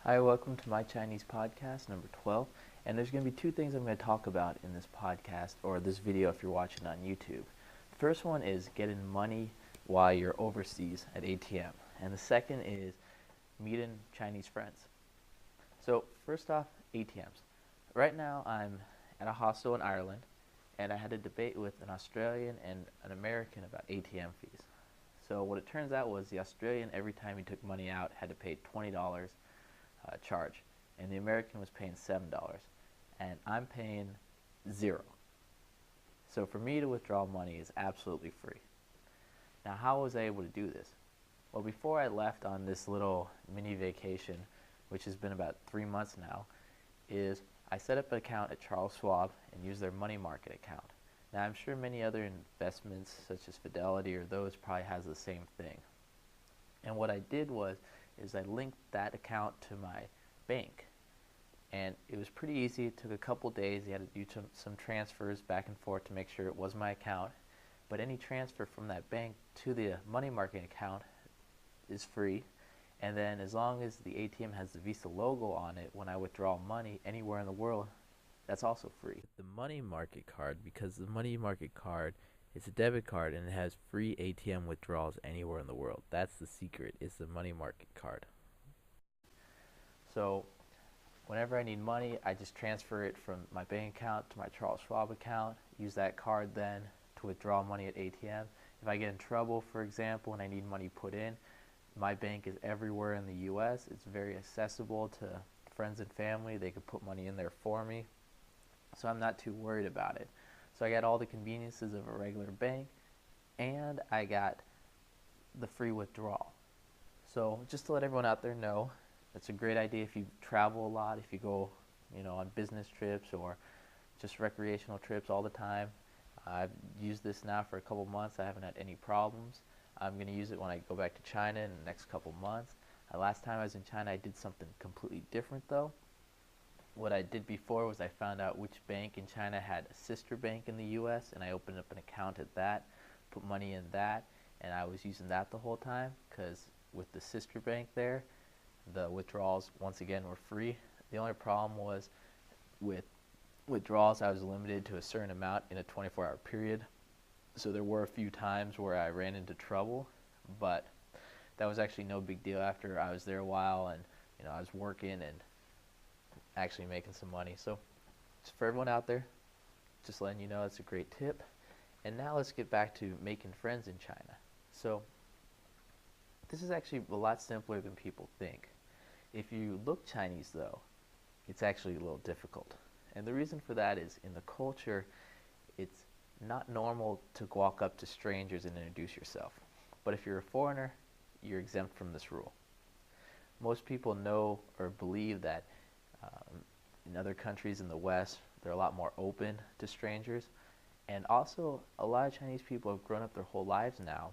Hi, welcome to my Chinese podcast number 12. And there's going to be two things I'm going to talk about in this podcast or this video if you're watching on YouTube. The first one is getting money while you're overseas at ATM. And the second is meeting Chinese friends. So, first off, ATMs. Right now I'm at a hostel in Ireland and I had a debate with an Australian and an American about ATM fees. So what it turns out was the Australian, every time he took money out, had to pay $20 charge, and the American was paying $7, and I'm paying 0. So for me to withdraw money is absolutely free. Now, how was I able to do this? Well, before I left on this little mini vacation, which has been about 3 months now, is I set up an account at Charles Schwab and used their money market account. Now, I'm sure many other investments, such as Fidelity or those, probably has the same thing. And what I did is I linked that account to my bank. And it was pretty easy. It took a couple days. You had to do some transfers back and forth to make sure it was my account. But any transfer from that bank to the money market account is free. And then as long as the ATM has the Visa logo on it, when I withdraw money anywhere in the world, that's also free. The money market card, because the money market card is a debit card and it has free ATM withdrawals anywhere in the world. That's the secret, is the money market card. So whenever I need money, I just transfer it from my bank account to my Charles Schwab account, use that card then to withdraw money at ATM. If I get in trouble, for example, and I need money put in, my bank is everywhere in the US. It's very accessible to friends and family. They could put money in there for me. So I'm not too worried about it. So I got all the conveniences of a regular bank, and I got the free withdrawal. So just to let everyone out there know, it's a great idea if you travel a lot, if you go, on business trips or just recreational trips all the time. I've used this now for a couple months. I haven't had any problems. I'm going to use it when I go back to China in the next couple months. Last time I was in China, I did something completely different though. What I did before was I found out which bank in China had a sister bank in the US, and I opened up an account at that, put money in that, and I was using that the whole time because with the sister bank there, the withdrawals once again were free. The only problem was with withdrawals, I was limited to a certain amount in a 24-hour period. So there were a few times where I ran into trouble, but that was actually no big deal after I was there a while and I was working and actually making some money. So just for everyone out there, just letting you know, it's a great tip. And now let's get back to making friends in China. So this is actually a lot simpler than people think. If you look Chinese though, it's actually a little difficult. And the reason for that is in the culture, it's not normal to walk up to strangers and introduce yourself. But if you're a foreigner, you're exempt from this rule. Most people know or believe that in other countries in the West, they're a lot more open to strangers. And also, a lot of Chinese people have grown up their whole lives now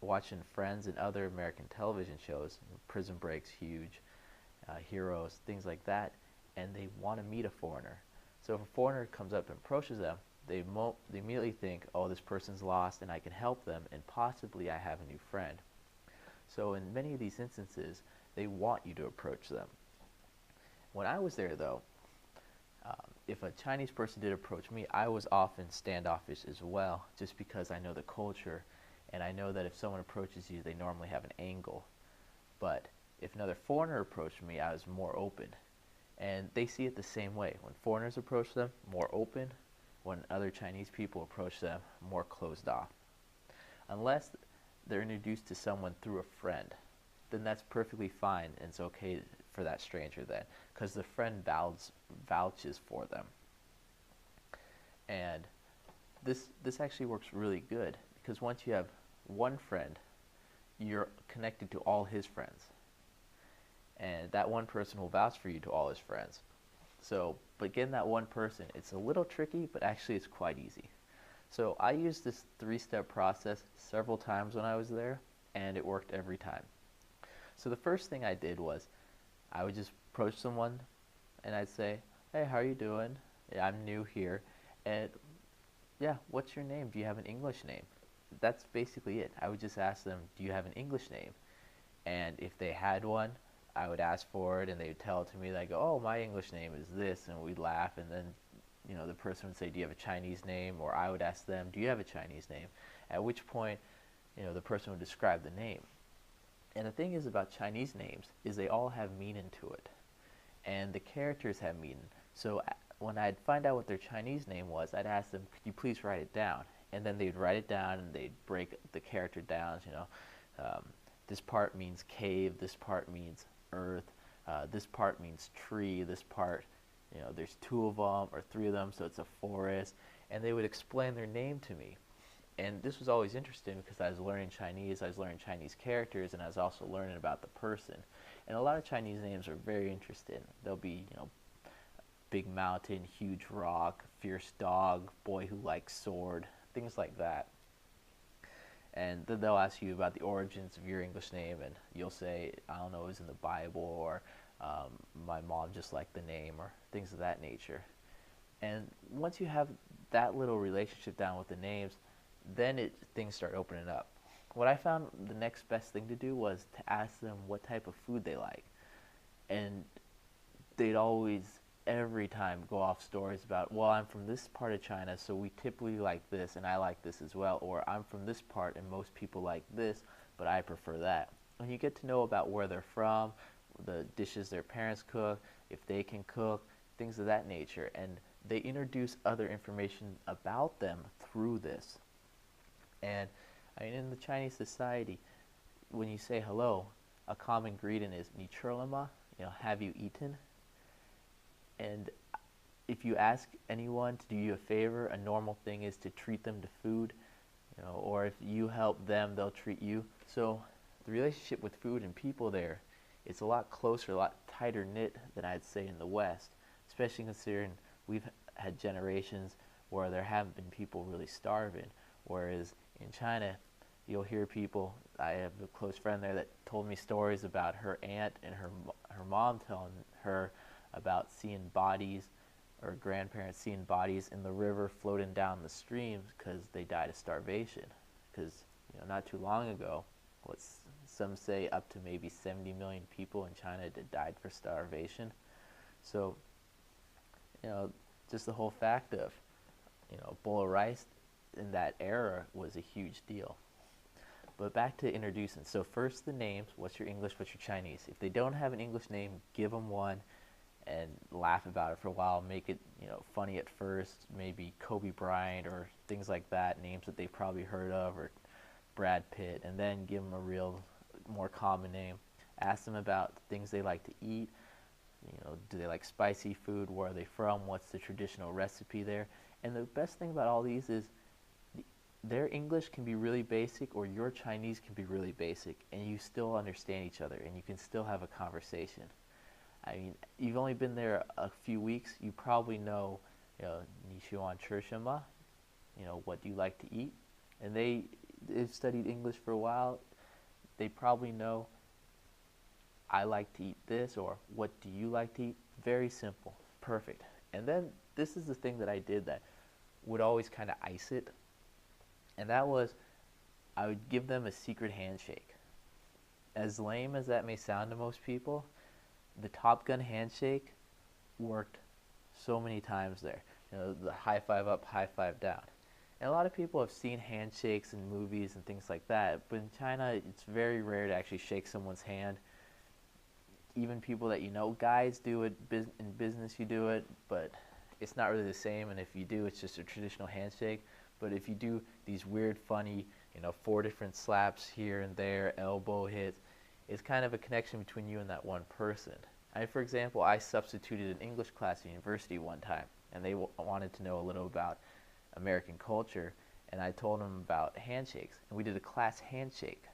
watching Friends and other American television shows. Prison Break's huge, Heroes, things like that. And they want to meet a foreigner. So if a foreigner comes up and approaches them, they immediately think, oh, this person's lost and I can help them and possibly I have a new friend. So in many of these instances, they want you to approach them. When I was there though, if a Chinese person did approach me, I was often standoffish as well, just because I know the culture and I know that if someone approaches you, they normally have an angle. But if another foreigner approached me, I was more open. And they see it the same way. When foreigners approach them, more open. When other Chinese people approach them, more closed off. Unless they're introduced to someone through a friend, then that's perfectly fine and it's okay for that stranger then, because the friend vouches for them. And this actually works really good, because once you have one friend, you're connected to all his friends. And that one person will vouch for you to all his friends. So, but getting that one person, it's a little tricky, but actually it's quite easy. So I used this 3-step process several times when I was there, and it worked every time. So the first thing I did was, I would just approach someone, and I'd say, hey, how are you doing? Yeah, I'm new here, and yeah, what's your name? Do you have an English name? That's basically it. I would just ask them, do you have an English name? And if they had one, I would ask for it, and they would tell it to me. They go, "Oh, my English name is this," and we'd laugh. And then, the person would say, "Do you have a Chinese name?" Or I would ask them, "Do you have a Chinese name?" At which point, the person would describe the name. And the thing is about Chinese names is they all have meaning to it, and the characters have meaning. So when I'd find out what their Chinese name was, I'd ask them, "Could you please write it down?" And then they'd write it down, and they'd break the character down. This part means cave. This part means earth. This part means tree. This part, there's two of them or three of them, so it's a forest. And they would explain their name to me. And this was always interesting because I was learning Chinese, I was learning Chinese characters, and I was also learning about the person. And a lot of Chinese names are very interesting. They'll be, big mountain, huge rock, fierce dog, boy who likes sword, things like that. And then they'll ask you about the origins of your English name, and you'll say, I don't know, it was in the Bible, or my mom just liked the name, or things of that nature. And once you have that little relationship down with the names, then things start opening up. What I found the next best thing to do was to ask them what type of food they like. And they'd always, every time, go off stories about, well, I'm from this part of China, so we typically like this, and I like this as well. Or I'm from this part, and most people like this, but I prefer that. And you get to know about where they're from, the dishes their parents cook, if they can cook, things of that nature. And they introduce other information about them through this. And in the Chinese society, when you say hello, a common greeting is "你吃了吗?" Have you eaten? And if you ask anyone to do you a favor, a normal thing is to treat them to food, or if you help them, they'll treat you. So the relationship with food and people there, it's a lot closer, a lot tighter knit than I'd say in the West, especially considering we've had generations where there haven't been people really starving, whereas in China, you'll hear people. I have a close friend there that told me stories about her aunt and her mom telling her about seeing bodies, or grandparents seeing bodies in the river floating down the streams because they died of starvation. Because not too long ago, some say up to maybe 70 million people in China died for starvation. So, just the whole fact of, a bowl of rice in that era was a huge deal. But back to introducing. So first the names. What's your English? What's your Chinese? If they don't have an English name, give them one and laugh about it for a while. Make it funny at first. Maybe Kobe Bryant or things like that. Names that they've probably heard of, or Brad Pitt. And then give them a real, more common name. Ask them about things they like to eat. Do they like spicy food? Where are they from? What's the traditional recipe there? And the best thing about all these is their English can be really basic, or your Chinese can be really basic, and you still understand each other, and you can still have a conversation. You've only been there a few weeks. You probably know, 你喜欢吃什么? What do you like to eat? And they've studied English for a while. They probably know, I like to eat this, or what do you like to eat? Very simple. Perfect. And then this is the thing that I did that would always kind of ice it. And that was, I would give them a secret handshake. As lame as that may sound to most people, the Top Gun handshake worked so many times there. The high five up, high five down. And a lot of people have seen handshakes in movies and things like that, but in China, it's very rare to actually shake someone's hand. Even people that guys do it, in business you do it, but it's not really the same, and if you do, it's just a traditional handshake. But if you do these weird, funny, 4 different slaps here and there, elbow hits, it's kind of a connection between you and that one person. For example, I substituted an English class at university one time, and they wanted to know a little about American culture, and I told them about handshakes, and we did a class handshake.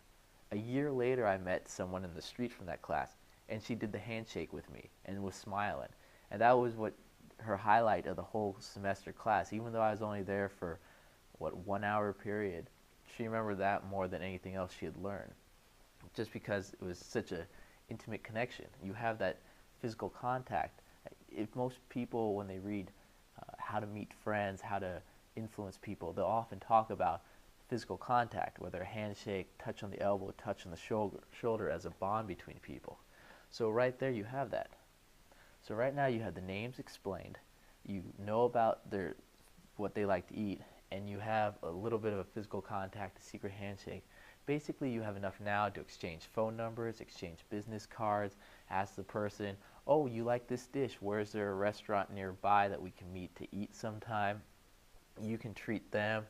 A year later, I met someone in the street from that class, and she did the handshake with me and was smiling. And that was her highlight of the whole semester class. Even though I was only there for 1 hour period, she remembered that more than anything else she had learned, just because it was such an intimate connection. You have that physical contact. If most people, when they read how to meet friends, how to influence people, they'll often talk about physical contact, whether a handshake, touch on the elbow, touch on the shoulder as a bond between people. So right there you have that. So right now you have the names explained. You know about what they like to eat, and you have a little bit of a physical contact, a secret handshake. Basically, you have enough now to exchange phone numbers, exchange business cards, ask the person, oh, you like this dish, where's there a restaurant nearby that we can meet to eat sometime? You can treat them.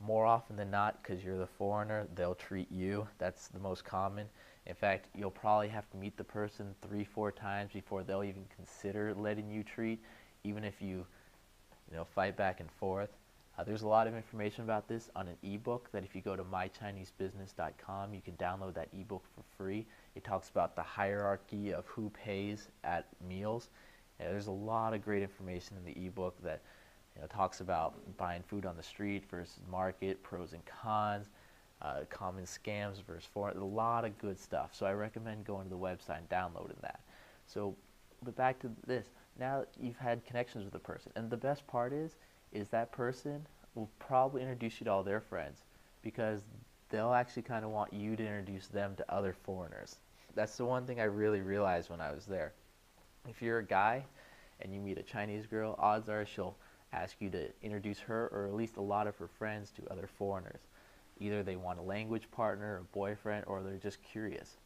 More often than not, because you're the foreigner, they'll treat you. That's the most common. In fact, you'll probably have to meet the person 3-4 times before they'll even consider letting you treat, even if you fight back and forth. There's a lot of information about this on an ebook that if you go to mychinesebusiness.com, you can download that ebook for free. It talks about the hierarchy of who pays at meals. There's a lot of great information in the ebook that talks about buying food on the street versus market, pros and cons, common scams versus foreign, a lot of good stuff. So I recommend going to the website and downloading that. So, but back to this. Now you've had connections with a person, and the best part is that person will probably introduce you to all their friends, because they'll actually kind of want you to introduce them to other foreigners. That's the one thing I really realized when I was there. If you're a guy and you meet a Chinese girl, odds are she'll ask you to introduce her or at least a lot of her friends to other foreigners. Either they want a language partner, a boyfriend, or they're just curious.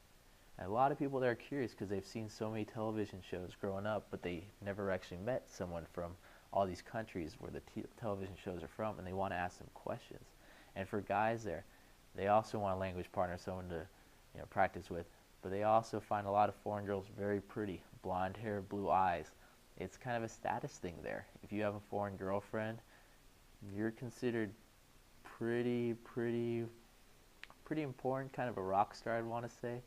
And a lot of people there are curious because they've seen so many television shows growing up, but they never actually met someone from all these countries where the television shows are from, and they want to ask them questions. And for guys there, they also want a language partner, someone to practice with, but they also find a lot of foreign girls very pretty, blonde hair, blue eyes. It's kind of a status thing there. If you have a foreign girlfriend, you're considered pretty important, kind of a rock star, I'd want to say.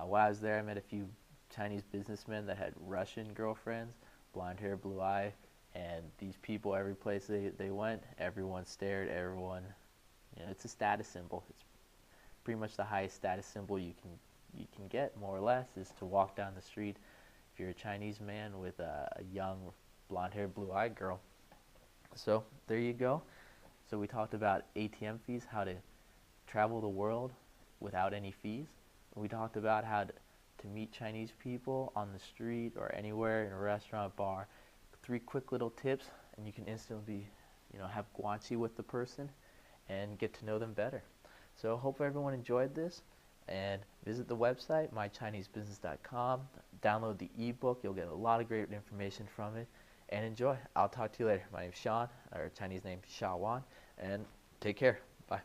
While I was there, I met a few Chinese businessmen that had Russian girlfriends, blonde hair, blue eye, and these people, every place they went, everyone stared, everyone, it's a status symbol. It's pretty much the highest status symbol you can get, more or less, is to walk down the street if you're a Chinese man with a young blonde-haired, blue-eyed girl. So there you go. So we talked about ATM fees, how to travel the world without any fees. We talked about how to meet Chinese people on the street or anywhere in a restaurant, bar. 3 quick little tips, and you can instantly, have guanxi with the person and get to know them better. So hope everyone enjoyed this, and visit the website, mychinesebusiness.com. Download the ebook. You'll get a lot of great information from it, and enjoy. I'll talk to you later. My name's Sean, or Chinese name Sha Wan, and take care. Bye.